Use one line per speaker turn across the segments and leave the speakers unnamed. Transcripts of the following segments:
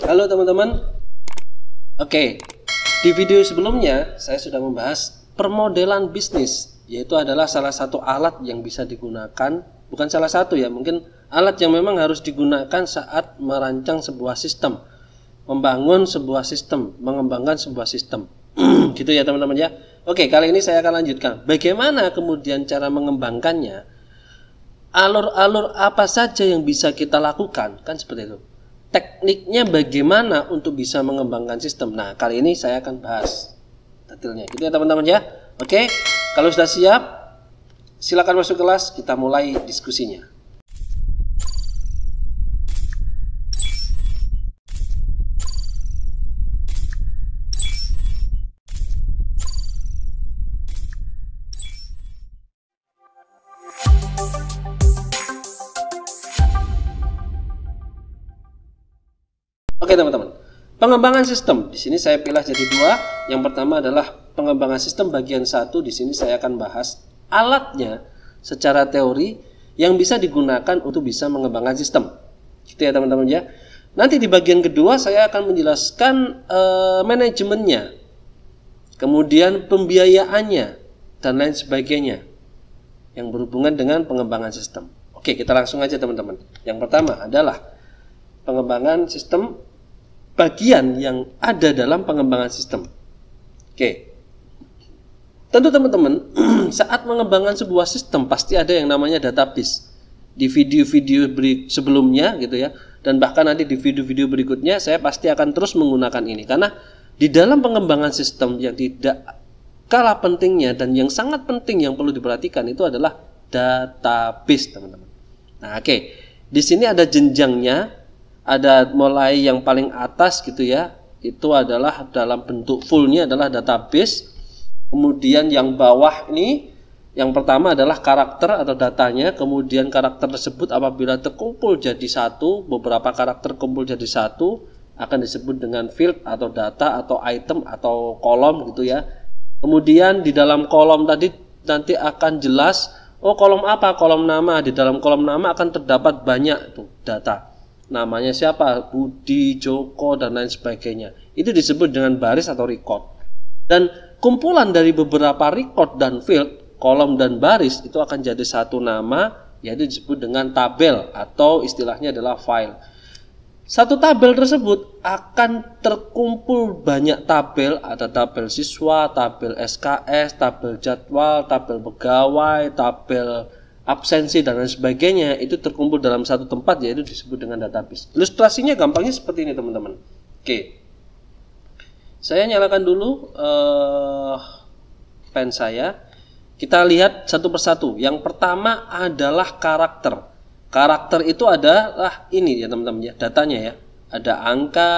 Halo teman-teman. Oke, di video sebelumnya saya sudah membahas permodelan bisnis, yaitu adalah salah satu alat yang bisa digunakan, bukan salah satu ya, mungkin alat yang memang harus digunakan saat merancang sebuah sistem, membangun sebuah sistem, mengembangkan sebuah sistem. Gitu ya teman-teman ya. Oke, kali ini saya akan lanjutkan bagaimana kemudian cara mengembangkannya, alur-alur apa saja yang bisa kita lakukan, kan seperti itu. Tekniknya bagaimana untuk bisa mengembangkan sistem. Nah, kali ini saya akan bahas detailnya. Gitu ya teman-teman ya. Oke, kalau sudah siap, silakan masuk kelas, kita mulai diskusinya. Oke teman-teman, pengembangan sistem di sini saya pilih jadi dua. Yang pertama adalah pengembangan sistem bagian 1. Di sini saya akan bahas alatnya secara teori yang bisa digunakan untuk bisa mengembangkan sistem. Gitu ya teman-teman ya. Nanti di bagian kedua saya akan menjelaskan manajemennya, kemudian pembiayaannya dan lain sebagainya yang berhubungan dengan pengembangan sistem. Oke, kita langsung aja teman-teman. Yang pertama adalah pengembangan sistem, bagian yang ada dalam pengembangan sistem. Oke, tentu teman-teman saat mengembangkan sebuah sistem pasti ada yang namanya database. Di video-video sebelumnya gitu ya, dan bahkan nanti di video-video berikutnya saya pasti akan terus menggunakan ini, karena di dalam pengembangan sistem yang tidak kalah pentingnya dan yang sangat penting yang perlu diperhatikan itu adalah database teman-teman. Nah oke, di sini ada jenjangnya. Ada mulai yang paling atas gitu ya, itu adalah dalam bentuk fullnya adalah database. Kemudian yang bawah ini, yang pertama adalah karakter atau datanya. Kemudian karakter tersebut apabila terkumpul jadi satu, beberapa karakter kumpul jadi satu, akan disebut dengan field atau data atau item atau kolom gitu ya. Kemudian di dalam kolom tadi nanti akan jelas, oh kolom apa? Kolom nama. Di dalam kolom nama akan terdapat banyak tuh data. Namanya siapa, Budi, Joko, dan lain sebagainya. Itu disebut dengan baris atau record. Dan kumpulan dari beberapa record dan field, kolom dan baris itu akan jadi satu nama, yaitu disebut dengan tabel atau istilahnya adalah file. Satu tabel tersebut akan terkumpul banyak tabel, ada tabel siswa, tabel SKS, tabel jadwal, tabel pegawai, tabel absensi dan lain sebagainya, itu terkumpul dalam satu tempat, yaitu disebut dengan database. Ilustrasinya gampangnya seperti ini teman-teman. Oke, saya nyalakan dulu pen saya. Kita lihat satu persatu. Yang pertama adalah karakter. Karakter itu adalah ini ya teman-teman ya, datanya ya. Ada angka,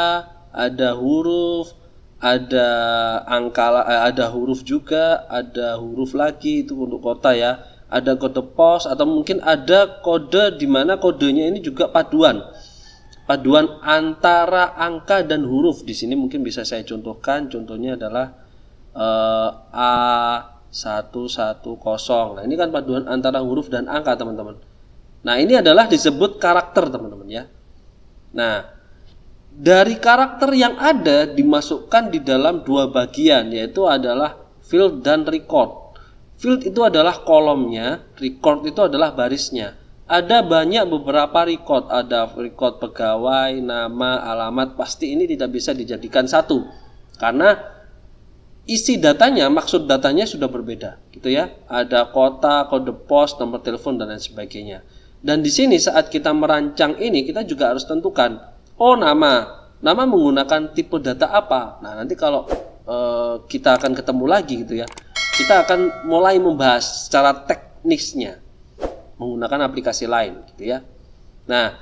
ada huruf, ada angka, ada huruf juga, ada huruf lagi itu untuk kota ya. Ada kode pos atau mungkin ada kode di mana kodenya ini juga paduan antara angka dan huruf. Di sini mungkin bisa saya contohkan. Contohnya adalah A110. Nah, ini kan paduan antara huruf dan angka, teman-teman. Nah, ini adalah disebut karakter, teman-teman ya. Nah, dari karakter yang ada dimasukkan di dalam dua bagian, yaitu adalah field dan record. Field itu adalah kolomnya, record itu adalah barisnya. Ada banyak beberapa record, ada record pegawai, nama, alamat. Pasti ini tidak bisa dijadikan satu, karena isi datanya, maksud datanya sudah berbeda, gitu ya. Ada kota, kode pos, nomor telepon dan lain sebagainya. Dan di sini saat kita merancang ini, kita juga harus tentukan, oh nama menggunakan tipe data apa. Nah nanti kalau kita akan ketemu lagi gitu ya, kita akan mulai membahas secara teknisnya menggunakan aplikasi lain gitu ya. Nah,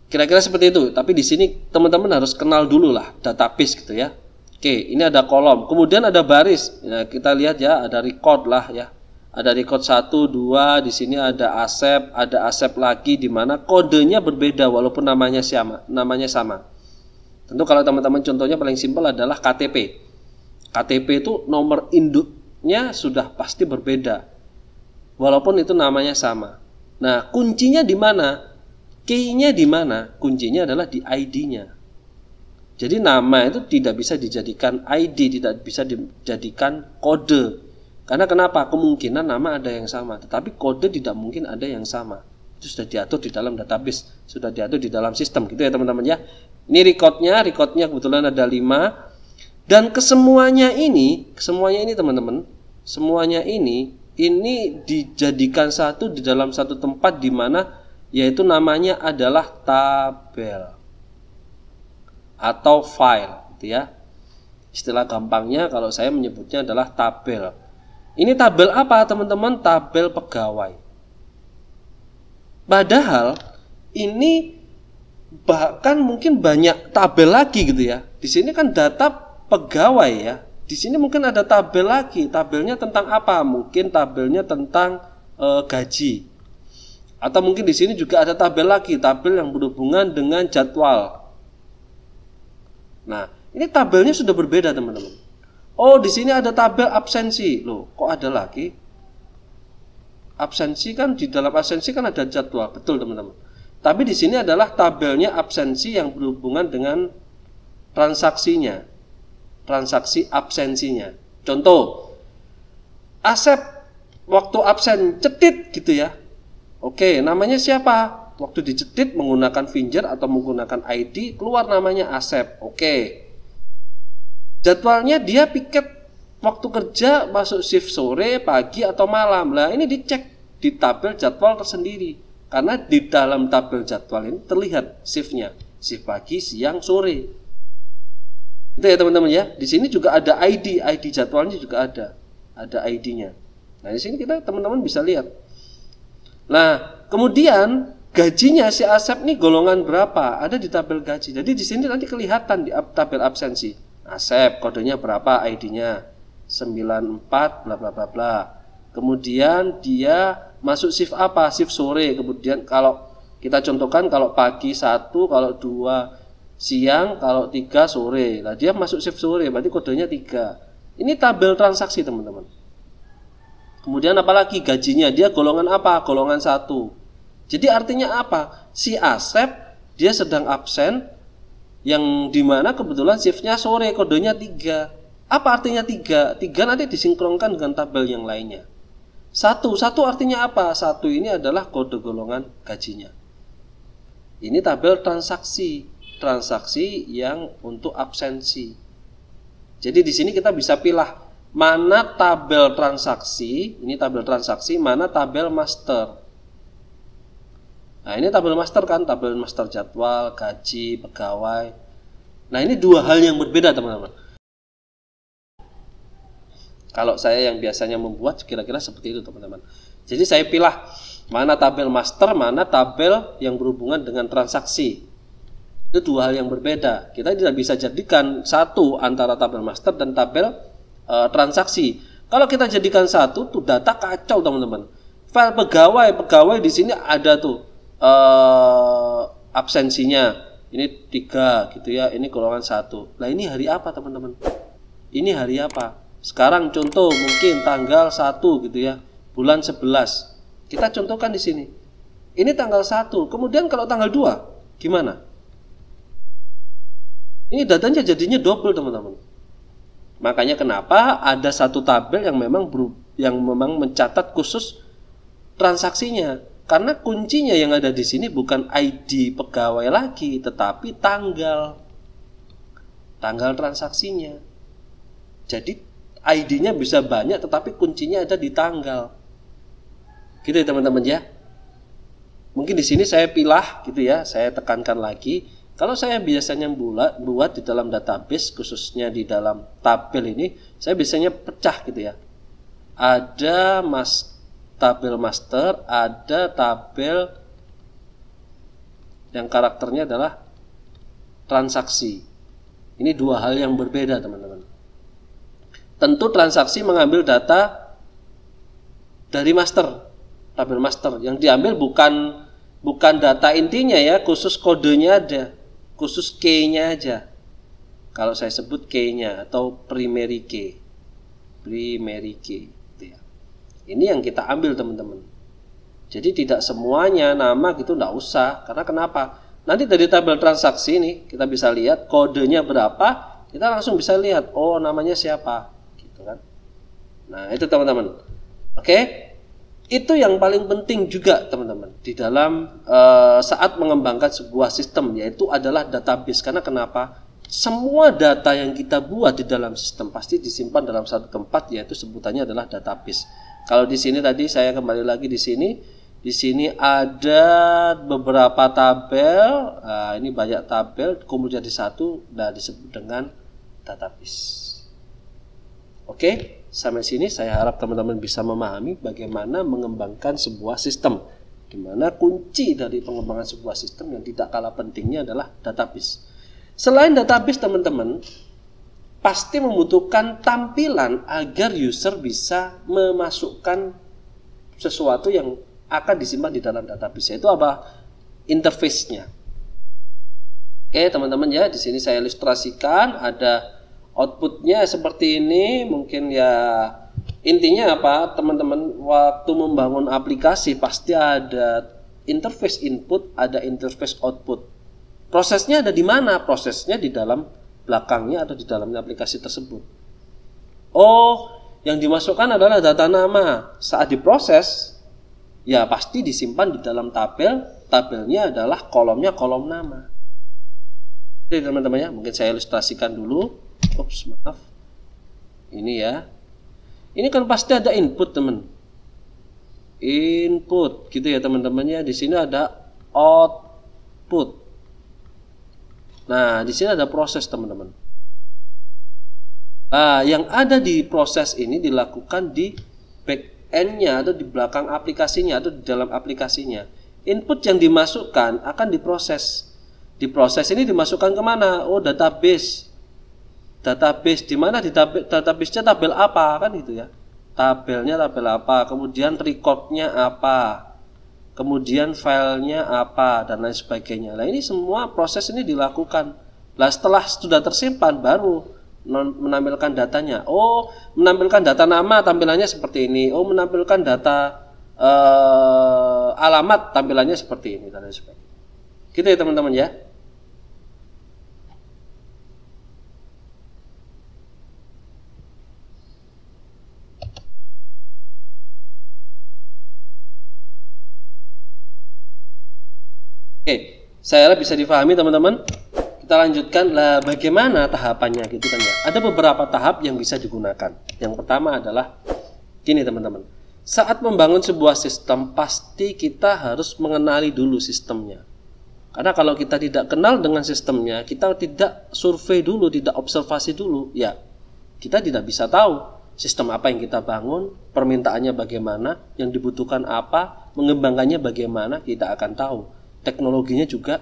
kira-kira seperti itu. Tapi di sini teman-teman harus kenal dulu lah database gitu ya. Oke, ini ada kolom, kemudian ada baris. Nah, kita lihat ya, ada record lah ya. Ada record 1, 2, di sini ada asep lagi di mana kodenya berbeda walaupun namanya sama. Tentu kalau teman-teman contohnya paling simpel adalah KTP. KTP itu nomor induk sudah pasti berbeda walaupun itu namanya sama. Nah, kuncinya di mana? Key-nya di mana? Kuncinya adalah di ID-nya. Jadi nama itu tidak bisa dijadikan ID, tidak bisa dijadikan kode. Karena kenapa? Kemungkinan nama ada yang sama, tetapi kode tidak mungkin ada yang sama. Itu sudah diatur di dalam database, sudah diatur di dalam sistem, gitu ya teman-teman ya. Ini recordnya kebetulan ada 5. Dan kesemuanya ini teman-teman, semuanya ini dijadikan satu di dalam satu tempat di mana yaitu namanya adalah tabel atau file, gitu ya. Istilah gampangnya kalau saya menyebutnya adalah tabel. Ini tabel apa teman-teman? Tabel pegawai. Padahal ini bahkan mungkin banyak tabel lagi, gitu ya. Di sini kan data pegawai ya. Di sini mungkin ada tabel lagi. Tabelnya tentang apa? Mungkin tabelnya tentang gaji. Atau mungkin di sini juga ada tabel lagi, tabel yang berhubungan dengan jadwal. Nah, ini tabelnya sudah berbeda teman-teman. Oh, di sini ada tabel absensi. Loh, kok ada lagi? Absensi kan, di dalam absensi kan ada jadwal, betul teman-teman. Tapi di sini adalah tabelnya absensi yang berhubungan dengan transaksinya, transaksi absensinya. Contoh, Asep waktu absen cetit, gitu ya. Oke, namanya siapa? Waktu dicetit menggunakan finger atau menggunakan ID, keluar namanya Asep. Oke. Jadwalnya dia piket waktu kerja, masuk shift sore, pagi atau malam. Nah, ini dicek di tabel jadwal tersendiri. Karena di dalam tabel jadwal ini terlihat shiftnya, shift pagi, siang, sore. Itu ya teman-teman ya. Di sini juga ada ID jadwalnya juga ada ID-nya. Nah, di sini kita teman-teman bisa lihat. Nah, kemudian gajinya si Asep nih golongan berapa? Ada di tabel gaji. Jadi di sini nanti kelihatan di tabel absensi. Asep kodenya berapa? ID-nya 94 bla bla bla bla. Kemudian dia masuk shift apa? Shift sore. Kemudian kalau kita contohkan, kalau pagi 1, kalau 2 siang, kalau 3 sore. Nah, dia masuk shift sore, berarti kodenya 3. Ini tabel transaksi teman-teman. Kemudian apalagi gajinya, dia golongan apa? Golongan 1. Jadi artinya apa? Si Asep dia sedang absen, yang dimana kebetulan shiftnya sore, kodenya 3. Apa artinya 3? 3 nanti disinkronkan dengan tabel yang lainnya. 1 artinya apa? 1 ini adalah kode golongan gajinya. Ini tabel transaksi yang untuk absensi. Jadi di sini kita bisa pilih mana tabel transaksi, ini tabel transaksi, mana tabel master. Nah, ini tabel master kan, tabel master jadwal, gaji, pegawai. Nah, ini dua hal yang berbeda teman-teman. Kalau saya yang biasanya membuat kira-kira seperti itu teman-teman. Jadi saya pilih mana tabel master, mana tabel yang berhubungan dengan transaksi. Itu dua hal yang berbeda. Kita tidak bisa jadikan satu antara tabel master dan tabel transaksi. Kalau kita jadikan satu, tuh data kacau teman-teman. File pegawai di sini ada tuh absensinya. Ini 3 gitu ya. Ini golongan 1. Nah, ini hari apa teman-teman? Ini hari apa? Sekarang contoh mungkin tanggal 1 gitu ya. Bulan 11. Kita contohkan di sini. Ini tanggal 1. Kemudian kalau tanggal 2 gimana? Ini datanya jadinya double teman-teman. Makanya kenapa ada satu tabel yang memang mencatat khusus transaksinya. Karena kuncinya yang ada di sini bukan ID pegawai lagi, tetapi tanggal transaksinya. Jadi ID-nya bisa banyak, tetapi kuncinya ada di tanggal. Gitu ya teman-teman ya. Mungkin di sini saya pilih gitu ya, saya tekankan lagi. Kalau saya biasanya buat di dalam database, khususnya di dalam tabel ini, saya biasanya pecah gitu ya. Ada tabel master, ada tabel yang karakternya adalah transaksi. Ini dua hal yang berbeda teman-teman. Tentu transaksi mengambil data dari master, tabel master. Yang diambil bukan data intinya ya, khusus kodenya ada. Khusus key-nya aja. Kalau saya sebut key-nya atau primary key. Primary key gitu ya. Ini yang kita ambil teman-teman. Jadi tidak semuanya nama gitu enggak usah. Karena kenapa? nanti dari tabel transaksi ini kita bisa lihat kodenya berapa, kita langsung bisa lihat oh namanya siapa gitu kan. Nah itu teman-teman. Oke, itu yang paling penting juga teman-teman di dalam saat mengembangkan sebuah sistem, yaitu adalah database. Karena kenapa? Semua data yang kita buat di dalam sistem pasti disimpan dalam satu tempat, yaitu sebutannya adalah database. Kalau di sini tadi saya kembali lagi di sini ada beberapa tabel. Nah, ini banyak tabel kemudian di satu disebut dengan database. Oke, sampai sini saya harap teman-teman bisa memahami bagaimana mengembangkan sebuah sistem, di mana kunci dari pengembangan sebuah sistem yang tidak kalah pentingnya adalah database. Selain database teman-teman, pasti membutuhkan tampilan agar user bisa memasukkan sesuatu yang akan disimpan di dalam database. Itu apa? Interface-nya. Oke teman-teman ya, di sini saya ilustrasikan ada outputnya seperti ini. Mungkin ya intinya apa teman-teman, waktu membangun aplikasi pasti ada interface input, ada interface output. Prosesnya ada di mana? Prosesnya di dalam belakangnya atau di dalamnya aplikasi tersebut. Oh, yang dimasukkan adalah data nama. Saat diproses ya pasti disimpan di dalam tabel. Tabelnya adalah kolomnya kolom nama. Oke teman-teman ya, mungkin saya ilustrasikan dulu. Ups, maaf. Ini ya. Ini kan pasti ada input, teman. Input, gitu ya teman-teman ya. Di sini ada output. Nah, di sini ada proses, teman-teman. Nah, yang ada di proses ini dilakukan di back end-nya atau di belakang aplikasinya atau di dalam aplikasinya. Input yang dimasukkan akan diproses. Diproses ini dimasukkan kemana? Oh, database. Database di mana? Di database-nya tabel apa kan gitu ya. Tabelnya tabel apa, kemudian record-nya apa, kemudian filenya apa dan lain sebagainya. Nah, ini semua proses ini dilakukan. Nah, setelah sudah tersimpan baru menampilkan datanya. Oh, menampilkan data nama tampilannya seperti ini. Oh, menampilkan data alamat tampilannya seperti ini dan lain sebagainya. Gitu ya teman-teman ya. Oke, saya harap bisa difahami teman-teman. Kita lanjutkan lah bagaimana tahapannya gitu kan ya. Ada beberapa tahap yang bisa digunakan. Yang pertama adalah gini teman-teman. Saat membangun sebuah sistem pasti kita harus mengenali dulu sistemnya. Karena kalau kita tidak kenal dengan sistemnya, kita tidak survei dulu, tidak observasi dulu, ya kita tidak bisa tahu sistem apa yang kita bangun, permintaannya bagaimana, yang dibutuhkan apa, mengembangkannya bagaimana, kita akan tahu. Teknologinya juga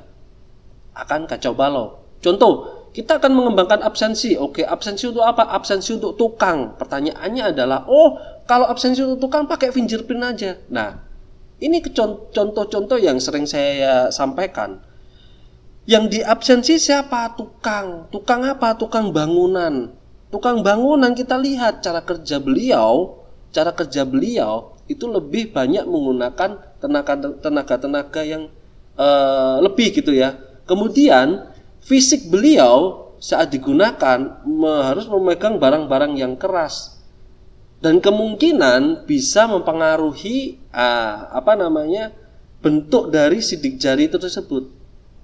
akan kacau balau. Contoh, kita akan mengembangkan absensi. Oke, absensi untuk apa? Absensi untuk tukang. Pertanyaannya adalah, oh, kalau absensi untuk tukang pakai fingerprint aja. Nah, ini contoh-contoh yang sering saya sampaikan. Yang di absensi siapa? Tukang. Tukang apa? Tukang bangunan. Tukang bangunan kita lihat cara kerja beliau itu lebih banyak menggunakan tenaga yang lebih gitu ya. Kemudian fisik beliau saat digunakan harus memegang barang-barang yang keras dan kemungkinan bisa mempengaruhi bentuk dari sidik jari itu tersebut.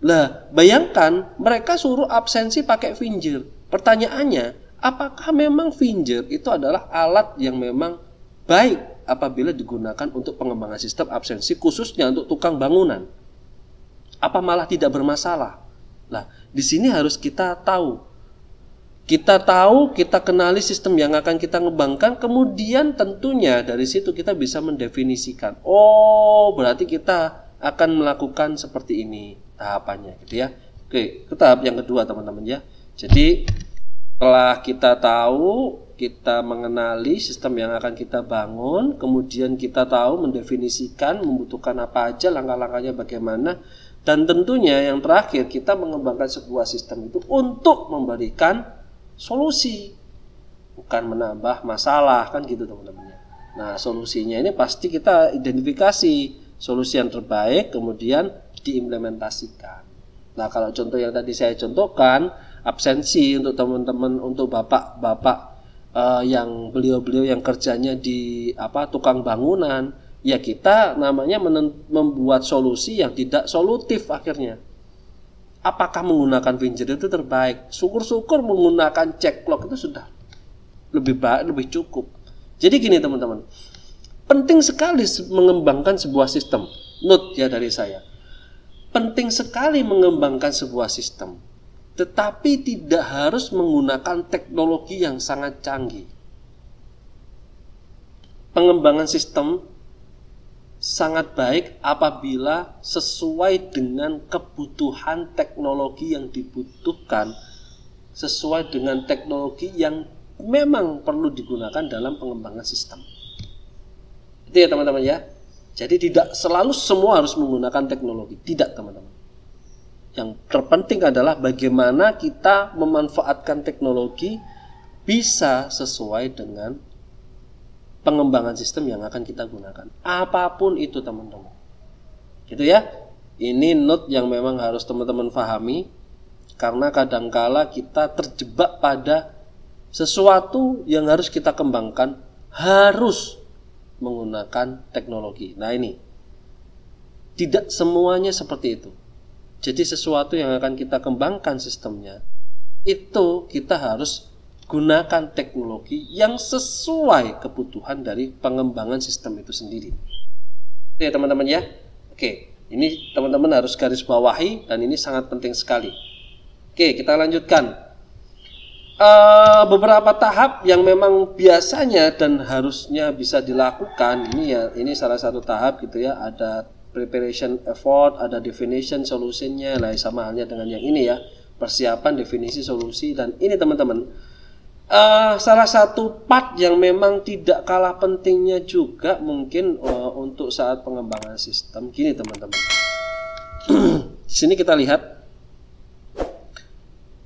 Lah, bayangkan mereka suruh absensi pakai finger. Pertanyaannya, apakah memang finger itu adalah alat yang memang baik apabila digunakan untuk pengembangan sistem absensi khususnya untuk tukang bangunan? Apa malah tidak bermasalah? Nah, di sini harus kita tahu. Kita kenali sistem yang akan kita ngembangkan, kemudian tentunya dari situ kita bisa mendefinisikan. Oh, berarti kita akan melakukan seperti ini tahapannya, gitu ya. Oke, ke tahap yang kedua, teman-teman ya. Jadi, setelah kita tahu, kita mengenali sistem yang akan kita bangun, kemudian kita tahu mendefinisikan membutuhkan apa aja, langkah-langkahnya bagaimana. Dan tentunya yang terakhir kita mengembangkan sebuah sistem itu untuk memberikan solusi, bukan menambah masalah kan gitu teman-teman. Nah solusinya ini pasti kita identifikasi solusi yang terbaik kemudian diimplementasikan. Nah, kalau contoh yang tadi saya contohkan, absensi untuk teman-teman, untuk bapak-bapak yang beliau-beliau yang kerjanya di tukang bangunan, ya kita namanya membuat solusi yang tidak solutif akhirnya. Apakah menggunakan Finger itu terbaik? Syukur-syukur menggunakan Cekcloak itu sudah lebih baik, lebih cukup. Jadi gini teman-teman, penting sekali mengembangkan sebuah sistem. Note ya dari saya, penting sekali mengembangkan sebuah sistem, tetapi tidak harus menggunakan teknologi yang sangat canggih. Pengembangan sistem sangat baik apabila sesuai dengan kebutuhan teknologi yang dibutuhkan, sesuai dengan teknologi yang memang perlu digunakan dalam pengembangan sistem. Itu ya teman-teman ya. Jadi tidak selalu semua harus menggunakan teknologi, tidak teman-teman. Yang terpenting adalah bagaimana kita memanfaatkan teknologi bisa sesuai dengan pengembangan sistem yang akan kita gunakan. Apapun itu teman-teman. Gitu ya. Ini note yang memang harus teman-teman pahami. Karena kadangkala kita terjebak pada sesuatu yang harus kita kembangkan harus menggunakan teknologi. Nah ini. Tidak semuanya seperti itu. Jadi sesuatu yang akan kita kembangkan sistemnya, itu kita harus gunakan teknologi yang sesuai kebutuhan dari pengembangan sistem itu sendiri. Oke teman-teman ya. Oke, ini teman-teman harus garis bawahi dan ini sangat penting sekali. Oke, kita lanjutkan. Beberapa tahap yang memang biasanya dan harusnya bisa dilakukan. Ini salah satu tahap gitu ya. Ada preparation effort, ada definition solutionnya, lah sama halnya dengan yang ini ya, persiapan, definisi, solusi. Dan ini teman-teman, salah satu part yang memang tidak kalah pentingnya juga mungkin untuk saat pengembangan sistem. Gini teman-teman, di sini kita lihat,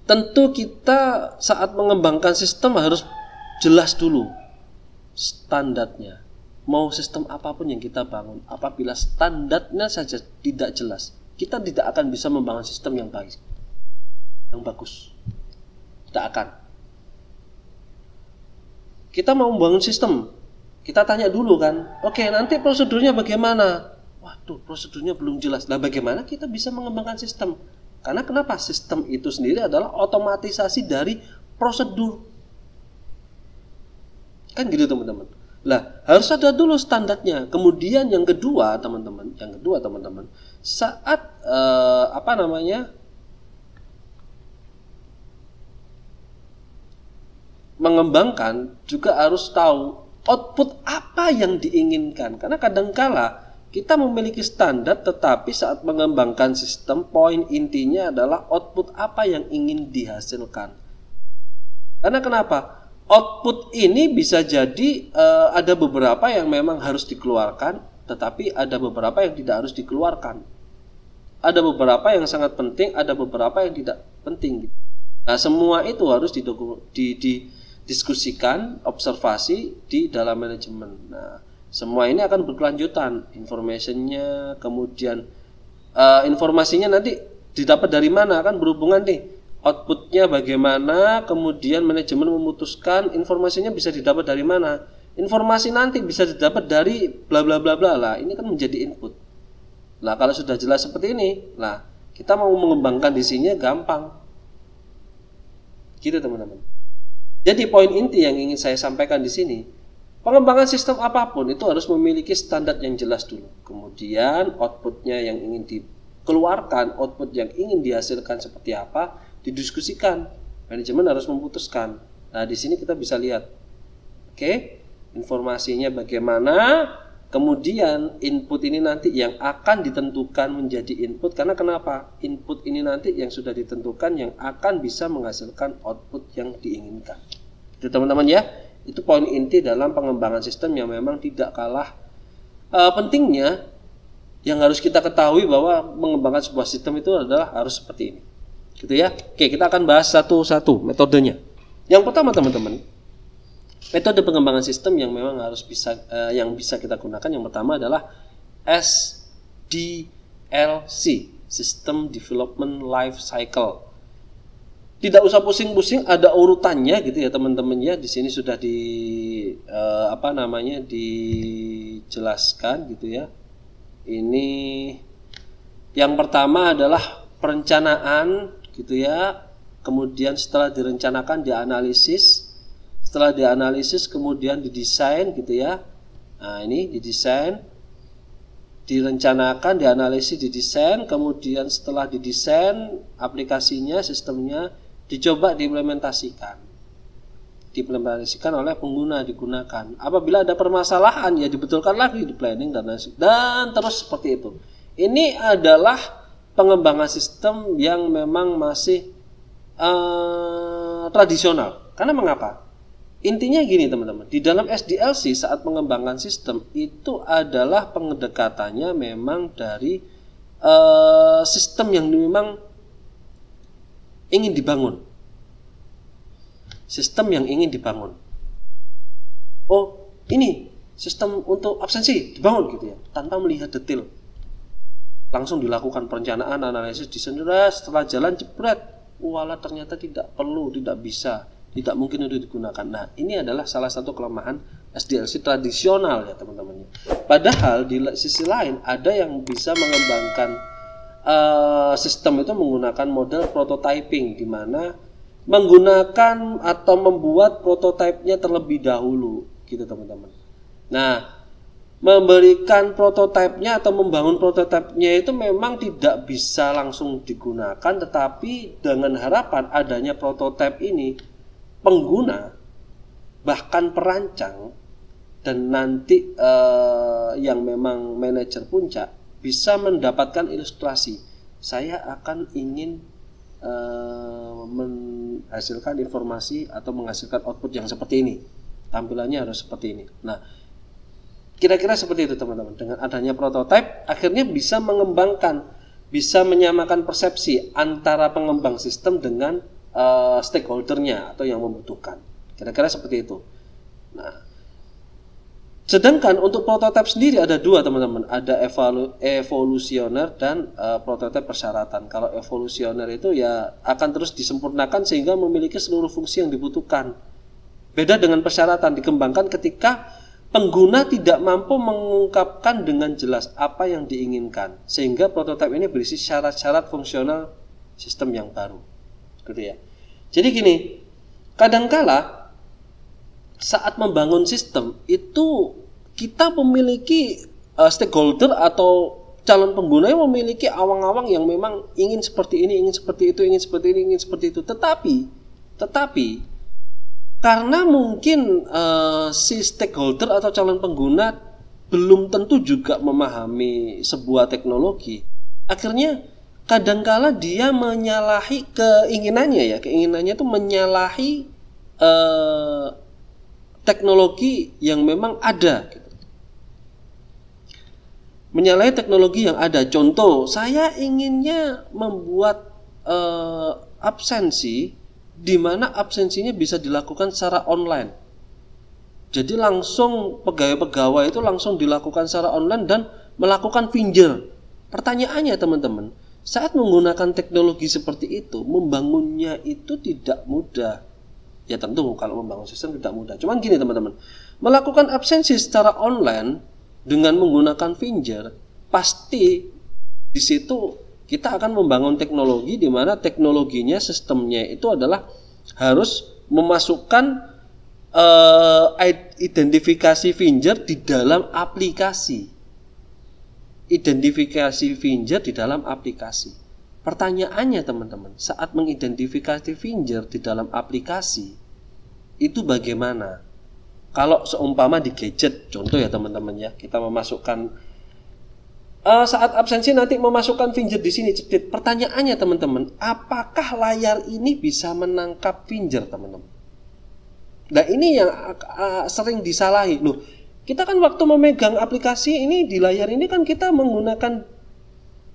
tentu kita saat mengembangkan sistem harus jelas dulu standarnya. Mau sistem apapun yang kita bangun, apabila standarnya saja tidak jelas, kita tidak akan bisa membangun sistem yang baik, yang bagus. Tidak akan. Kita mau membangun sistem, kita tanya dulu kan, oke nanti prosedurnya bagaimana? Waduh, prosedurnya belum jelas. Nah, bagaimana kita bisa mengembangkan sistem? Karena kenapa? Sistem itu sendiri adalah otomatisasi dari prosedur. Kan gitu teman-teman. Lah, harus ada dulu standarnya. Kemudian yang kedua, teman-teman, saat mengembangkan juga harus tahu output apa yang diinginkan. Karena kadangkala kita memiliki standar, tetapi saat mengembangkan sistem, poin intinya adalah output apa yang ingin dihasilkan. Karena kenapa? Output ini bisa jadi ada beberapa yang memang harus dikeluarkan, tetapi ada beberapa yang tidak harus dikeluarkan. Ada beberapa yang sangat penting, ada beberapa yang tidak penting. Nah, semua itu harus didiskusikan, observasi di dalam manajemen. Nah, semua ini akan berkelanjutan, informationnya, kemudian informasinya nanti didapat dari mana, kan berhubungan nih. Outputnya bagaimana, kemudian manajemen memutuskan informasinya bisa didapat dari mana. Informasi nanti bisa didapat dari bla bla bla bla lah. Ini kan menjadi input. Nah, kalau sudah jelas seperti ini, nah kita mau mengembangkan di sini gampang. Gitu teman-teman. Jadi poin inti yang ingin saya sampaikan di sini, pengembangan sistem apapun itu harus memiliki standar yang jelas dulu. Kemudian outputnya yang ingin dikeluarkan, output yang ingin dihasilkan seperti apa, didiskusikan. Manajemen harus memutuskan. Nah, di sini kita bisa lihat. Oke, informasinya bagaimana, kemudian input ini nanti yang akan ditentukan menjadi input. Karena kenapa? Input ini nanti yang sudah ditentukan yang akan bisa menghasilkan output yang diinginkan. Itu teman-teman ya. Itu poin inti dalam pengembangan sistem yang memang tidak kalah pentingnya, yang harus kita ketahui bahwa mengembangkan sebuah sistem itu adalah harus seperti ini. Gitu ya. Oke, kita akan bahas satu-satu metodenya. Yang pertama teman-teman, metode pengembangan sistem yang memang harus bisa kita gunakan, yang pertama adalah SDLC, System Development Life Cycle. Tidak usah pusing-pusing, ada urutannya gitu ya teman-teman ya. Di sini sudah dijelaskan gitu ya. Ini yang pertama adalah perencanaan gitu ya. Kemudian setelah direncanakan dianalisis. Setelah dianalisis kemudian didesain gitu ya. Nah, ini didesain, direncanakan, dianalisis, didesain, kemudian setelah didesain aplikasinya, sistemnya dicoba diimplementasikan oleh pengguna, digunakan. Apabila ada permasalahan ya dibetulkan lagi, di planning dan terus seperti itu. Ini adalah pengembangan sistem yang memang masih tradisional. Karena mengapa? Intinya gini teman-teman, di dalam SDLC saat mengembangkan sistem itu adalah pendekatannya memang dari sistem yang memang ingin dibangun. Sistem yang ingin dibangun. Oh, ini sistem untuk absensi dibangun gitu ya, tanpa melihat detail. Langsung dilakukan perencanaan, analisis, desain, setelah jalan jebret, walah ternyata tidak perlu, tidak bisa, tidak mungkin untuk digunakan. Nah, ini adalah salah satu kelemahan SDLC tradisional ya teman-teman. Padahal di sisi lain ada yang bisa mengembangkan sistem itu menggunakan model prototyping, di mana menggunakan atau membuat prototipenya terlebih dahulu gitu teman-teman. Nah, memberikan prototipenya atau membangun prototipenya itu memang tidak bisa langsung digunakan, tetapi dengan harapan adanya prototipe ini pengguna bahkan perancang dan nanti yang memang manajer puncak bisa mendapatkan ilustrasi. Saya akan ingin menghasilkan informasi atau menghasilkan output yang seperti ini. Tampilannya harus seperti ini. Nah, kira-kira seperti itu teman-teman. Dengan adanya prototipe, akhirnya bisa mengembangkan, bisa menyamakan persepsi antara pengembang sistem dengan stakeholdernya atau yang membutuhkan. Kira-kira seperti itu. Nah, sedangkan untuk prototipe sendiri ada dua teman-teman, ada evolusioner dan prototipe persyaratan. Kalau evolusioner itu ya akan terus disempurnakan sehingga memiliki seluruh fungsi yang dibutuhkan. Beda dengan persyaratan, dikembangkan ketika pengguna tidak mampu mengungkapkan dengan jelas apa yang diinginkan, sehingga prototipe ini berisi syarat-syarat fungsional sistem yang baru. Gitu ya. Jadi gini, kadangkala saat membangun sistem itu kita memiliki stakeholder atau calon pengguna yang memiliki awang-awang yang memang ingin seperti ini, ingin seperti itu, ingin seperti ini, ingin seperti itu. Tetapi karena mungkin si stakeholder atau calon pengguna belum tentu juga memahami sebuah teknologi, akhirnya kadangkala dia menyalahi keinginannya itu menyalahi teknologi yang memang ada gitu. Menyalahi teknologi yang ada. Contoh, saya inginnya membuat absensi di mana absensinya bisa dilakukan secara online. Jadi langsung pegawai-pegawai itu langsung dilakukan secara online dan melakukan finger. Pertanyaannya teman-teman, saat menggunakan teknologi seperti itu, membangunnya itu tidak mudah. Ya tentu kalau membangun sistem tidak mudah. Cuman gini teman-teman, melakukan absensi secara online dengan menggunakan finger, pasti di situ kita akan membangun teknologi di mana teknologinya, sistemnya itu adalah harus memasukkan identifikasi finger di dalam aplikasi. Identifikasi finger di dalam aplikasi. Pertanyaannya teman-teman, saat mengidentifikasi finger di dalam aplikasi itu bagaimana? Kalau seumpama di gadget, contoh ya teman-teman ya, kita memasukkan saat absensi nanti memasukkan finger di sini cedit. Pertanyaannya teman-teman, apakah layar ini bisa menangkap finger teman-teman? Nah ini yang sering disalahi. Loh, kita kan waktu memegang aplikasi ini di layar ini kan kita menggunakan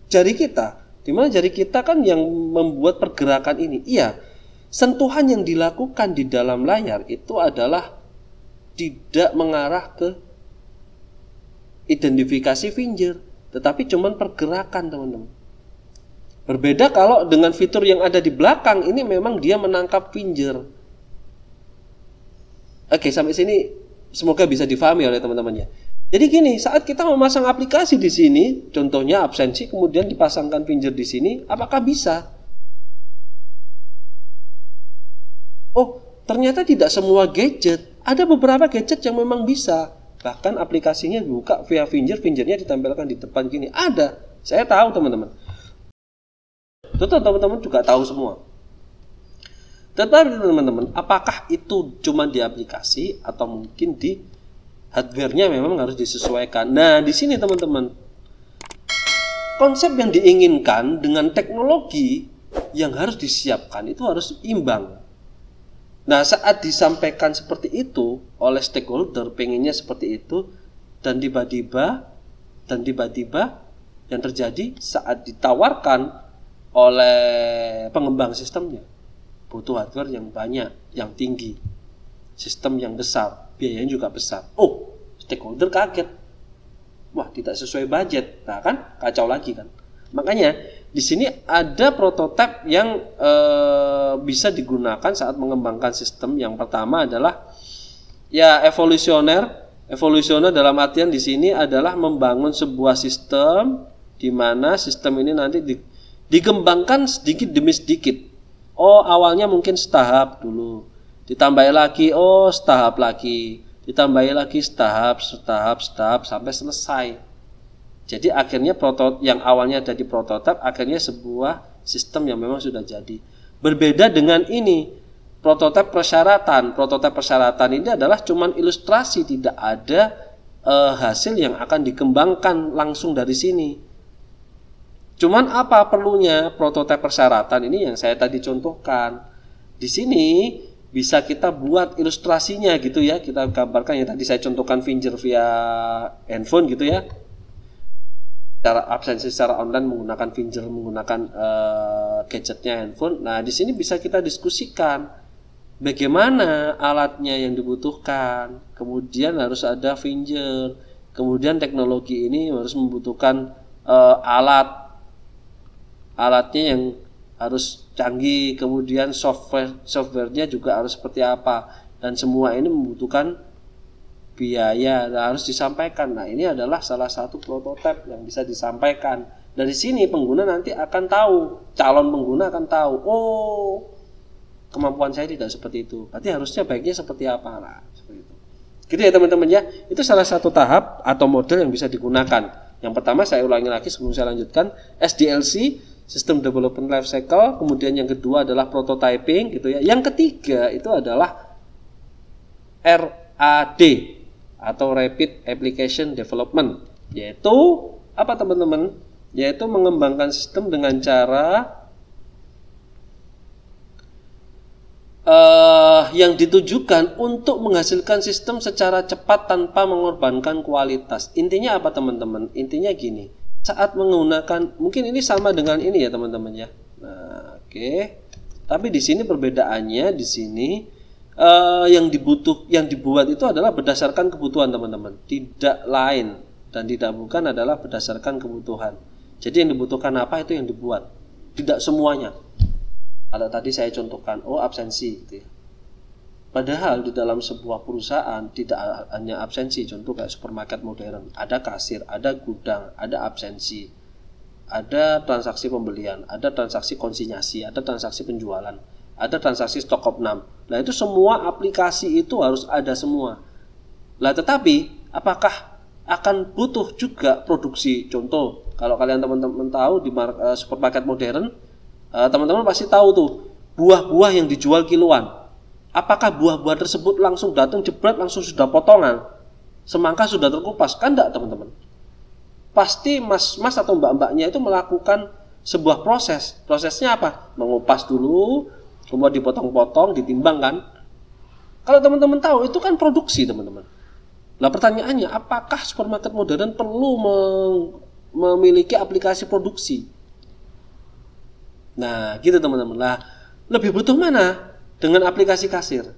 jari kita. Dimana jari kita kan yang membuat pergerakan ini. Iya, sentuhan yang dilakukan di dalam layar itu adalah tidak mengarah ke identifikasi finger, tetapi cuman pergerakan teman-teman. Berbeda kalau dengan fitur yang ada di belakang, ini memang dia menangkap finger. Oke, sampai sini semoga bisa difahami oleh teman-temannya. Jadi gini, saat kita memasang aplikasi di sini, contohnya absensi, kemudian dipasangkan finger di sini, apakah bisa? Oh, ternyata tidak semua gadget. Ada beberapa gadget yang memang bisa. Bahkan aplikasinya dibuka via finger, fingernya ditempelkan di depan gini. Ada, saya tahu teman-teman. Tentu teman-teman juga tahu semua. Tetapi teman-teman, apakah itu cuma di aplikasi atau mungkin di hardware-nya memang harus disesuaikan. Nah, di sini teman-teman, konsep yang diinginkan dengan teknologi yang harus disiapkan itu harus imbang. Nah, saat disampaikan seperti itu oleh stakeholder, pengennya seperti itu, dan tiba-tiba yang terjadi saat ditawarkan oleh pengembang sistemnya, butuh hardware yang banyak, yang tinggi, sistem yang besar, biayanya juga besar. Oh, stakeholder kaget. Wah, tidak sesuai budget. Nah, kan kacau lagi kan. Makanya di sini ada prototipe yang bisa digunakan saat mengembangkan sistem. Yang pertama adalah ya evolusioner. Evolusioner dalam artian di sini adalah membangun sebuah sistem di mana sistem ini nanti dikembangkan sedikit demi sedikit. Oh, awalnya mungkin setahap dulu. Ditambahi lagi, oh setahap lagi. Ditambahi lagi setahap sampai selesai. Jadi akhirnya yang awalnya ada di prototipe akhirnya sebuah sistem yang memang sudah jadi. Berbeda dengan ini, prototipe persyaratan. Prototipe persyaratan ini adalah cuman ilustrasi, tidak ada hasil yang akan dikembangkan langsung dari sini. Cuman apa perlunya prototipe persyaratan ini yang saya tadi contohkan. Di sini bisa kita buat ilustrasinya gitu ya, kita gambarkan yang tadi saya contohkan finger via handphone gitu ya. Cara absensi secara online menggunakan finger, menggunakan gadgetnya handphone. Nah, di sini bisa kita diskusikan bagaimana alatnya yang dibutuhkan. Kemudian harus ada finger. Kemudian teknologi ini harus membutuhkan alatnya yang harus canggih. Kemudian softwarenya juga harus seperti apa. Dan semua ini membutuhkan biaya, harus disampaikan. Nah, ini adalah salah satu prototipe yang bisa disampaikan. Dari sini pengguna nanti akan tahu, calon pengguna akan tahu, oh kemampuan saya tidak seperti itu, berarti harusnya baiknya seperti apa. Nah, seperti itu. Gitu ya teman-teman ya. Itu salah satu tahap atau model yang bisa digunakan. Yang pertama saya ulangi lagi sebelum saya lanjutkan, SDLC, System Development Life Cycle. Kemudian yang kedua adalah prototyping gitu ya. Yang ketiga itu adalah RAD atau Rapid Application Development, yaitu apa teman-teman? Yaitu mengembangkan sistem dengan cara yang ditujukan untuk menghasilkan sistem secara cepat tanpa mengorbankan kualitas. Intinya apa teman-teman? Intinya gini, saat menggunakan, mungkin ini sama dengan ini ya teman-teman ya. Nah, oke. Tapi di sini perbedaannya di sini yang dibuat itu adalah berdasarkan kebutuhan teman-teman, tidak lain dan tidak bukan adalah berdasarkan kebutuhan. Jadi yang dibutuhkan apa itu yang dibuat, tidak semuanya. Kalau tadi saya contohkan, oh absensi gitu ya. Padahal di dalam sebuah perusahaan tidak hanya absensi, contoh kayak supermarket modern, ada kasir, ada gudang, ada absensi, ada transaksi pembelian, ada transaksi konsinyasi, ada transaksi penjualan, ada transaksi stok opnam. Nah, itu semua aplikasi itu harus ada semua. Lah, tetapi apakah akan butuh juga produksi? Contoh, kalau kalian teman-teman tahu di supermarket modern, teman-teman pasti tahu tuh buah-buah yang dijual kiloan. Apakah buah-buah tersebut langsung datang jebret langsung sudah potongan? Semangka sudah terkupas? Kan enggak, teman-teman. Pasti mas-mas atau mbak-mbaknya itu melakukan sebuah proses. Prosesnya apa? Mengupas dulu, kemudian dipotong-potong, ditimbang kan. Kalau teman-teman tahu, itu kan produksi teman-teman. Nah pertanyaannya, apakah supermarket modern perlu memiliki aplikasi produksi? Nah gitu teman-teman. Nah lebih butuh mana dengan aplikasi kasir?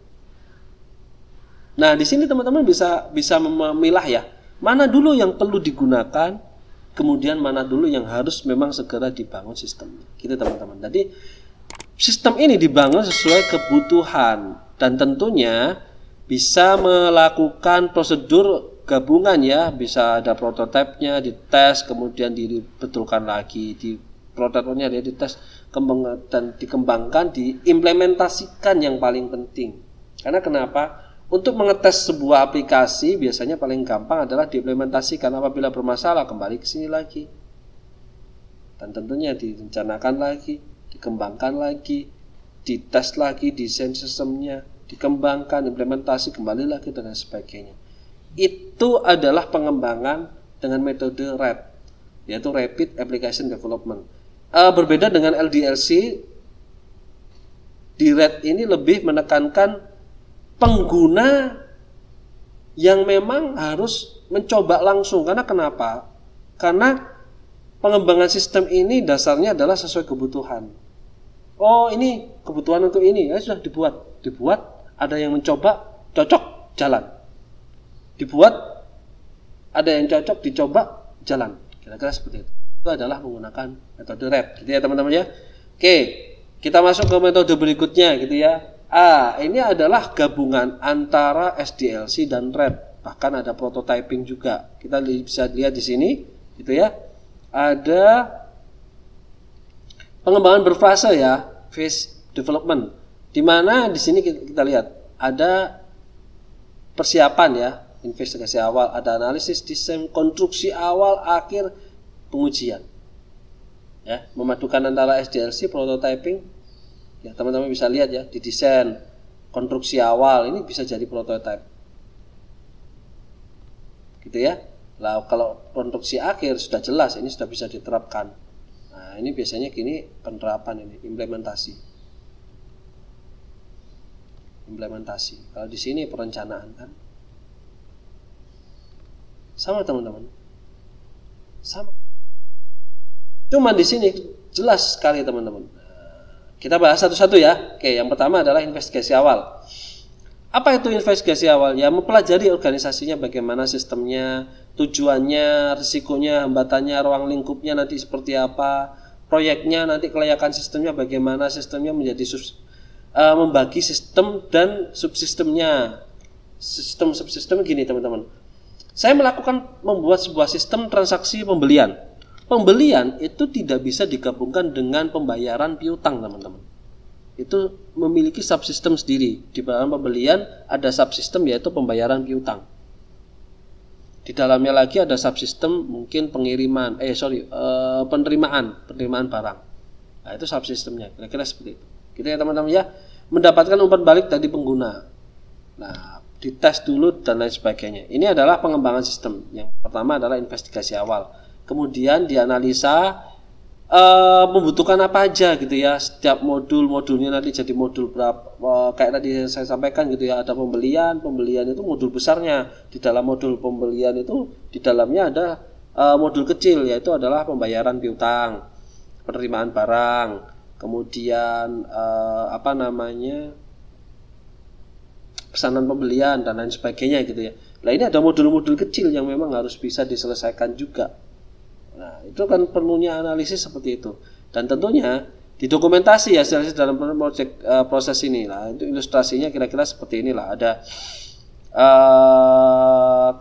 Nah di sini teman-teman bisa memilah ya, mana dulu yang perlu digunakan, kemudian mana dulu yang harus memang segera dibangun sistemnya. Gitu teman-teman. Jadi sistem ini dibangun sesuai kebutuhan dan tentunya bisa melakukan prosedur gabungan ya, bisa ada prototipenya, dites, kemudian dibetulkan lagi, di prototipnya dia dites, dan dikembangkan, diimplementasikan yang paling penting. Karena kenapa? Untuk mengetes sebuah aplikasi biasanya paling gampang adalah diimplementasikan. Apabila bermasalah kembali ke sini lagi. Dan tentunya direncanakan lagi, dikembangkan lagi, dites lagi desain sistemnya, dikembangkan, implementasi, kembali lagi dan sebagainya. Itu adalah pengembangan dengan metode RAD, yaitu Rapid Application Development. Berbeda dengan LDLC, di RAD ini lebih menekankan pengguna yang memang harus mencoba langsung. Karena kenapa? Karena pengembangan sistem ini dasarnya adalah sesuai kebutuhan. Oh, ini kebutuhan untuk ini, ya sudah dibuat, ada yang mencoba, cocok, jalan. Dibuat, ada yang cocok, dicoba, jalan. Kira-kira seperti itu. Itu adalah menggunakan metode RAD, gitu ya teman-teman ya. Oke, kita masuk ke metode berikutnya, gitu ya. Ini adalah gabungan antara SDLC dan RAD. Bahkan ada prototyping juga. Kita bisa lihat di sini, gitu ya. Ada pengembangan berfase ya, phase development. Di mana di sini kita lihat ada persiapan ya, investigasi awal, ada analisis, desain, konstruksi awal, akhir, pengujian. Ya, memadukan antara SDLC, prototyping. Ya, teman-teman bisa lihat ya, di desain, konstruksi awal ini bisa jadi prototype. Gitu ya. Lah kalau konstruksi akhir sudah jelas, ini sudah bisa diterapkan. Nah, ini biasanya gini penerapan ini, implementasi. Kalau di sini perencanaan kan. Sama teman-teman. Sama. Cuma di sini jelas sekali teman-teman. Kita bahas satu-satu ya. Oke, yang pertama adalah investigasi awal. Apa itu investigasi awal? Ya, mempelajari organisasinya, bagaimana sistemnya, tujuannya, risikonya, hambatannya, ruang lingkupnya nanti seperti apa, proyeknya nanti kelayakan sistemnya bagaimana, sistemnya menjadi membagi sistem dan subsistemnya. Sistem subsistem gini teman-teman. Saya membuat sebuah sistem transaksi pembelian. Pembelian itu tidak bisa digabungkan dengan pembayaran piutang teman-teman. Itu memiliki subsistem sendiri. Di dalam pembelian ada subsistem yaitu pembayaran piutang. Di dalamnya lagi ada subsistem mungkin penerimaan barang. Nah, itu subsistemnya. Kira-kira seperti itu. Gitu ya teman-teman ya. Mendapatkan umpan balik dari pengguna. Nah, dites dulu dan lain sebagainya. Ini adalah pengembangan sistem. Yang pertama adalah investigasi awal. Kemudian dianalisa membutuhkan apa aja gitu ya. Setiap modulnya nanti jadi modul berapa, kayak tadi saya sampaikan gitu ya. Ada pembelian itu modul besarnya. Di dalam modul pembelian itu di dalamnya ada modul kecil, yaitu adalah pembayaran piutang, penerimaan barang, kemudian pesanan pembelian dan lain sebagainya gitu ya. Nah, ini ada modul-modul kecil yang memang harus bisa diselesaikan juga. Nah, itu kan perlunya analisis seperti itu. Dan tentunya didokumentasi ya dalam proses ini lah. Itu ilustrasinya kira-kira seperti inilah. Ada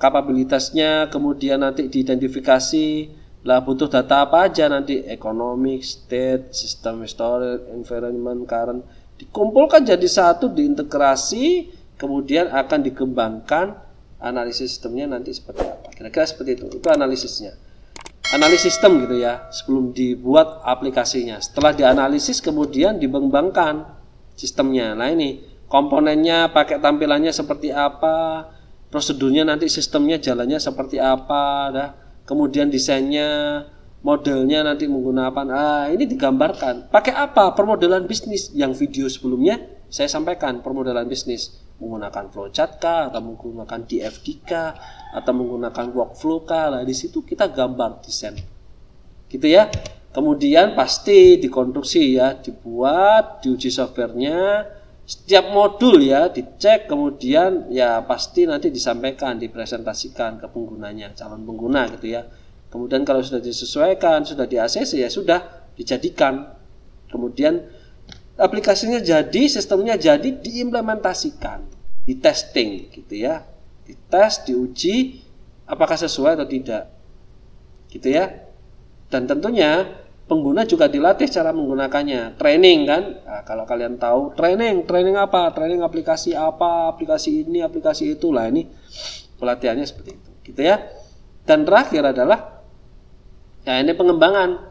kapabilitasnya, kemudian nanti diidentifikasi lah butuh data apa aja nanti, economic, state, system, historic, environment, current, dikumpulkan jadi satu, diintegrasi, kemudian akan dikembangkan analisis sistemnya nanti seperti apa. Kira-kira seperti itu analisisnya. Analisis sistem gitu ya, sebelum dibuat aplikasinya. Setelah dianalisis kemudian dikembangkan sistemnya. Nah ini komponennya, pakai tampilannya seperti apa, prosedurnya nanti sistemnya jalannya seperti apa, kemudian desainnya, modelnya nanti menggunakan ini digambarkan. Pakai apa? Permodelan bisnis yang video sebelumnya saya sampaikan, permodelan bisnis menggunakan flowchart kah, atau menggunakan DFD kah, atau menggunakan workflow kah. Nah, di situ kita gambar desain. Gitu ya. Kemudian pasti dikonstruksi ya, dibuat, diuji softwarenya, setiap modul ya dicek, kemudian ya pasti nanti disampaikan, dipresentasikan ke penggunanya, calon pengguna gitu ya. Kemudian kalau sudah disesuaikan, sudah di ACC, ya sudah dijadikan. Kemudian aplikasinya jadi, sistemnya jadi, diimplementasikan, di testing gitu ya. Dites, diuji apakah sesuai atau tidak. Gitu ya. Dan tentunya pengguna juga dilatih cara menggunakannya. Training kan? Nah, kalau kalian tahu training apa? Training aplikasi apa? Aplikasi ini, aplikasi itu. Lah ini pelatihannya seperti itu, gitu ya. Dan terakhir adalah ya ini pengembangan.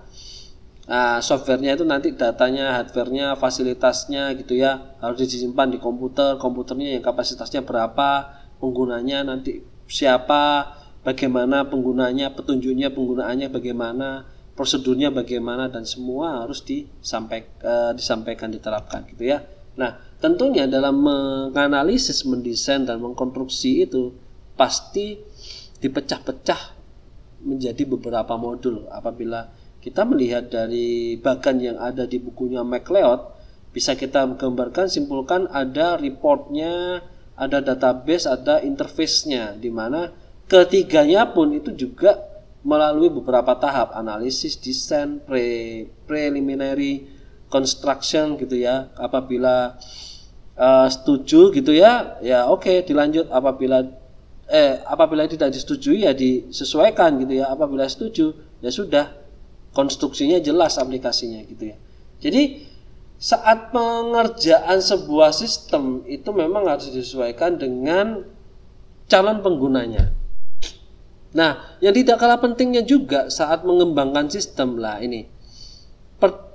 Nah, softwarenya itu nanti datanya, hardwarenya, fasilitasnya gitu ya, harus disimpan di komputer. Komputernya yang kapasitasnya berapa, penggunanya nanti siapa, bagaimana penggunanya, petunjuknya penggunaannya bagaimana, prosedurnya bagaimana, dan semua harus disampaikan, diterapkan gitu ya. Nah, tentunya dalam menganalisis, mendesain, dan mengkonstruksi itu pasti dipecah-pecah menjadi beberapa modul. Apabila kita melihat dari bagan yang ada di bukunya MacLeod, bisa kita gambarkan, simpulkan ada reportnya, ada database, ada interface-nya, di mana ketiganya pun itu juga melalui beberapa tahap, analisis, desain, preliminary, construction gitu ya. Apabila setuju gitu ya, ya oke, dilanjut. Apabila tidak disetujui ya disesuaikan gitu ya. Apabila setuju ya sudah, konstruksinya jelas, aplikasinya gitu ya. Jadi saat pengerjaan sebuah sistem itu memang harus disesuaikan dengan calon penggunanya. Nah, yang tidak kalah pentingnya juga saat mengembangkan sistem lah ini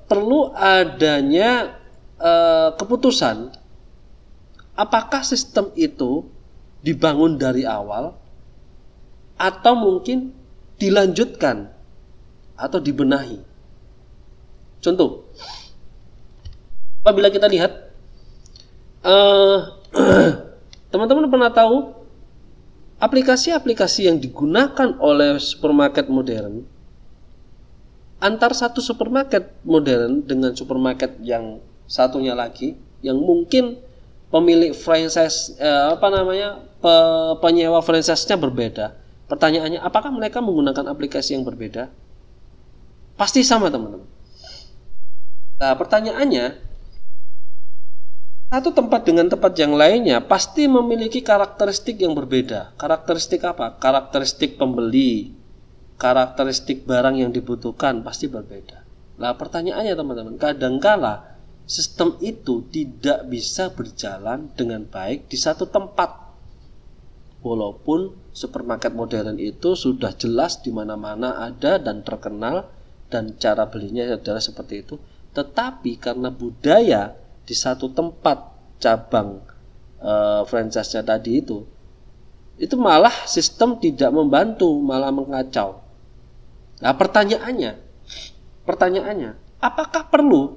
perlu adanya keputusan apakah sistem itu dibangun dari awal atau mungkin dilanjutkan atau dibenahi. Contoh, apabila kita lihat teman-teman pernah tahu aplikasi-aplikasi yang digunakan oleh supermarket modern, antar satu supermarket modern dengan supermarket yang satunya lagi, yang mungkin pemilik franchise penyewa franchise-nya berbeda. Pertanyaannya, apakah mereka menggunakan aplikasi yang berbeda? Pasti sama, teman-teman. Nah, pertanyaannya, satu tempat dengan tempat yang lainnya pasti memiliki karakteristik yang berbeda. Karakteristik apa? Karakteristik pembeli, karakteristik barang yang dibutuhkan pasti berbeda. Nah, pertanyaannya teman-teman, kadangkala sistem itu tidak bisa berjalan dengan baik di satu tempat. Walaupun supermarket modern itu sudah jelas di mana-mana ada dan terkenal dan cara belinya adalah seperti itu, tetapi karena budaya di satu tempat cabang franchise-nya tadi itu malah sistem tidak membantu, malah mengacau. Nah, pertanyaannya, apakah perlu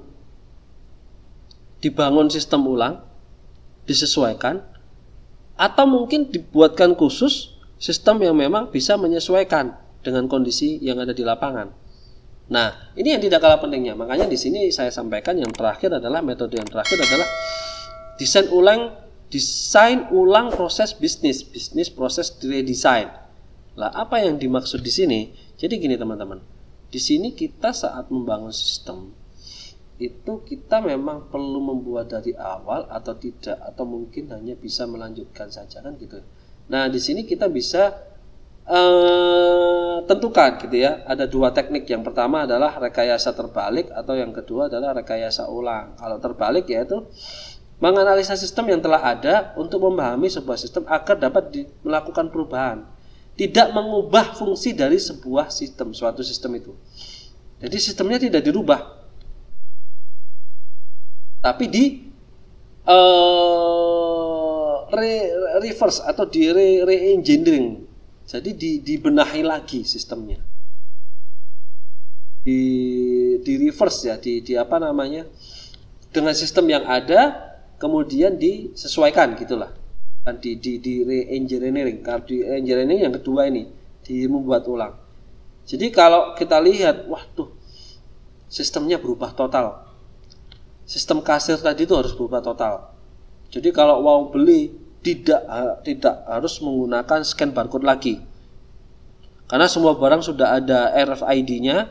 dibangun sistem ulang, disesuaikan, atau mungkin dibuatkan khusus sistem yang memang bisa menyesuaikan dengan kondisi yang ada di lapangan? Nah, ini yang tidak kalah pentingnya. Makanya di sini saya sampaikan yang terakhir adalah metode yang terakhir adalah desain ulang proses bisnis proses redesign. Lah, apa yang dimaksud di sini? Jadi gini teman-teman. Di sini kita saat membangun sistem itu kita memang perlu membuat dari awal atau tidak, atau mungkin hanya bisa melanjutkan saja kan gitu. Nah, di sini kita bisa tentukan gitu ya. Ada dua teknik. Yang pertama adalah rekayasa terbalik, atau yang kedua adalah rekayasa ulang. Kalau terbalik yaitu menganalisa sistem yang telah ada untuk memahami sebuah sistem agar dapat melakukan perubahan, tidak mengubah fungsi dari sebuah sistem, suatu sistem itu. Jadi sistemnya tidak dirubah, tapi di reverse atau di re-engineering. Jadi dibenahi lagi sistemnya, di reverse ya, dengan sistem yang ada kemudian disesuaikan gitulah, dan di re-engineering. Kalau di engineering yang kedua ini membuat ulang. Jadi kalau kita lihat, waduh, sistemnya berubah total. Sistem kasir tadi itu harus berubah total. Jadi kalau mau beli tidak harus menggunakan scan barcode lagi. Karena semua barang sudah ada RFID-nya.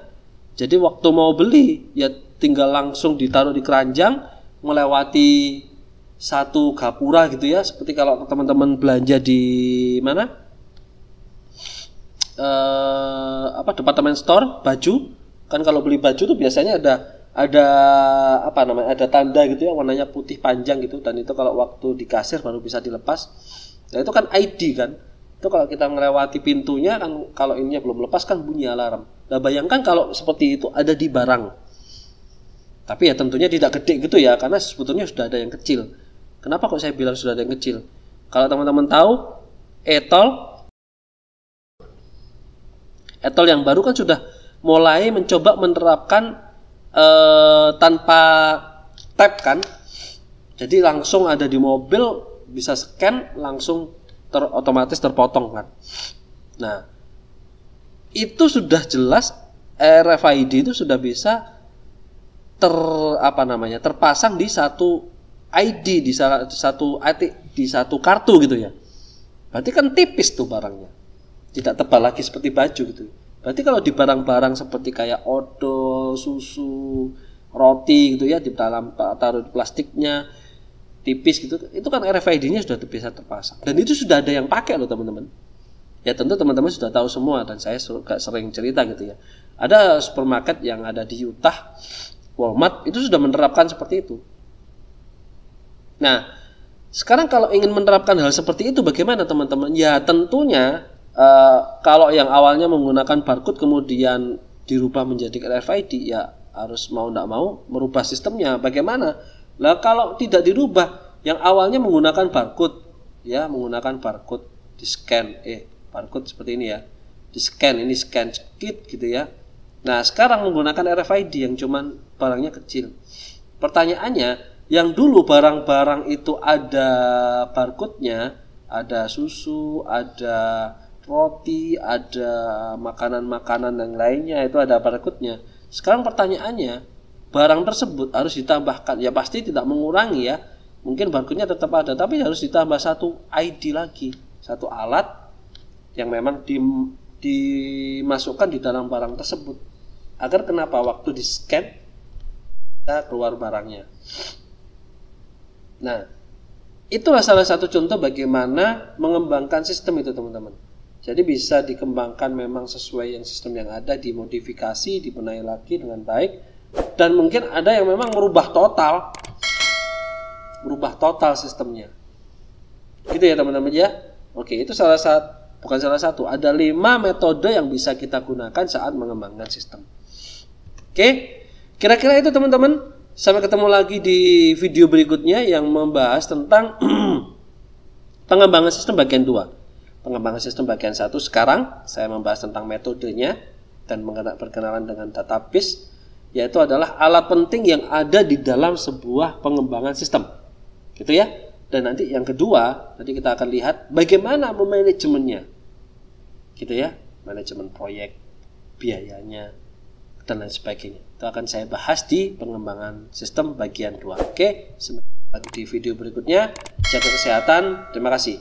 Jadi waktu mau beli ya tinggal langsung ditaruh di keranjang, melewati satu gapura gitu ya. Seperti kalau teman-teman belanja di mana? Department store baju. Kan kalau beli baju tuh biasanya ada ada tanda gitu ya, warnanya putih panjang gitu, dan itu kalau waktu di kasir baru bisa dilepas. Nah itu kan ID kan. Itu kalau kita melewati pintunya kan, kalau ininya belum lepas kan bunyi alarm. Nah bayangkan kalau seperti itu ada di barang. Tapi ya tentunya tidak gede gitu ya, karena sebetulnya sudah ada yang kecil. Kenapa kok saya bilang sudah ada yang kecil? Kalau teman-teman tahu, Etol yang baru kan sudah mulai mencoba menerapkan tanpa tap kan. Jadi langsung ada di mobil, bisa scan langsung otomatis terpotong kan. Nah, itu sudah jelas RFID itu sudah bisa terpasang di satu ID, di satu kartu gitu ya. Berarti kan tipis tuh barangnya. Tidak tebal lagi seperti baju gitu. Berarti kalau di barang-barang seperti kayak odol, susu, roti gitu ya, di dalam taruh di plastiknya tipis gitu, itu kan RFID-nya sudah bisa terpasang. Dan itu sudah ada yang pakai loh teman-teman. Ya tentu teman-teman sudah tahu semua, dan saya sering cerita gitu ya. Ada supermarket yang ada di Utah, Walmart, itu sudah menerapkan seperti itu. Nah, sekarang kalau ingin menerapkan hal seperti itu bagaimana teman-teman? Ya tentunya kalau yang awalnya menggunakan barcode kemudian dirubah menjadi RFID, ya harus mau tidak mau merubah sistemnya. Bagaimana? Lah kalau tidak dirubah, yang awalnya menggunakan barcode, ya menggunakan barcode di scan, barcode seperti ini ya, di scan, ini scan kit gitu ya. Nah sekarang menggunakan RFID yang cuman barangnya kecil. Pertanyaannya, yang dulu barang-barang itu ada barcode-nya, ada susu, ada roti, ada makanan-makanan yang lainnya itu ada barcode-nya. Sekarang pertanyaannya, barang tersebut harus ditambahkan, ya pasti tidak mengurangi ya, mungkin barcode-nya tetap ada, tapi harus ditambah satu ID lagi, satu alat yang memang dimasukkan di dalam barang tersebut, agar kenapa waktu di scan kita keluar barangnya. Nah itulah salah satu contoh bagaimana mengembangkan sistem itu teman-teman. Jadi bisa dikembangkan memang sesuai yang sistem yang ada, dimodifikasi, dibenahi lagi dengan baik. Dan mungkin ada yang memang merubah total sistemnya. Gitu ya teman-teman ya. Oke, itu bukan salah satu. Ada 5 metode yang bisa kita gunakan saat mengembangkan sistem. Oke, kira-kira itu teman-teman. Sampai ketemu lagi di video berikutnya yang membahas tentang pengembangan sistem bagian 2. Pengembangan sistem bagian 1 sekarang saya membahas tentang metodenya dan berkenalan dengan database, yaitu adalah alat penting yang ada di dalam sebuah pengembangan sistem. Gitu ya. Dan nanti yang kedua, nanti kita akan lihat bagaimana memanajemennya. Gitu ya. Manajemen proyek, biayanya, dan lain sebagainya. Itu akan saya bahas di pengembangan sistem bagian 2. Oke, sampai jumpa di video berikutnya. Jaga kesehatan. Terima kasih.